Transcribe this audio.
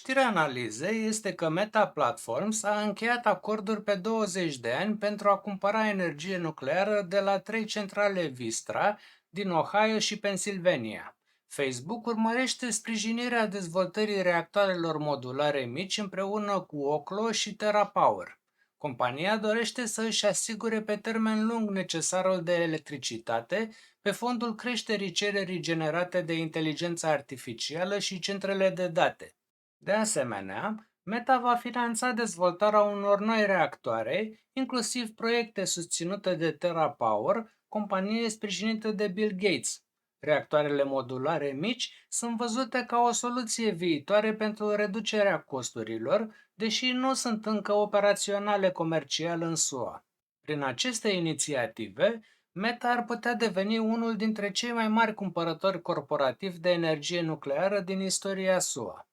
Știrea analizei este că Meta Platforms a încheiat acorduri pe 20 de ani pentru a cumpăra energie nucleară de la trei centrale Vistra din Ohio și Pennsylvania. Facebook urmărește sprijinirea dezvoltării reactoarelor modulare mici împreună cu Oklo și TerraPower. Compania dorește să își asigure pe termen lung necesarul de electricitate pe fondul creșterii cererii generate de inteligența artificială și centrele de date. De asemenea, Meta va finanța dezvoltarea unor noi reactoare, inclusiv proiecte susținute de TerraPower, companie sprijinită de Bill Gates. Reactoarele modulare mici sunt văzute ca o soluție viitoare pentru reducerea costurilor, deși nu sunt încă operaționale comercial în SUA. Prin aceste inițiative, Meta ar putea deveni unul dintre cei mai mari cumpărători corporativi de energie nucleară din istoria SUA.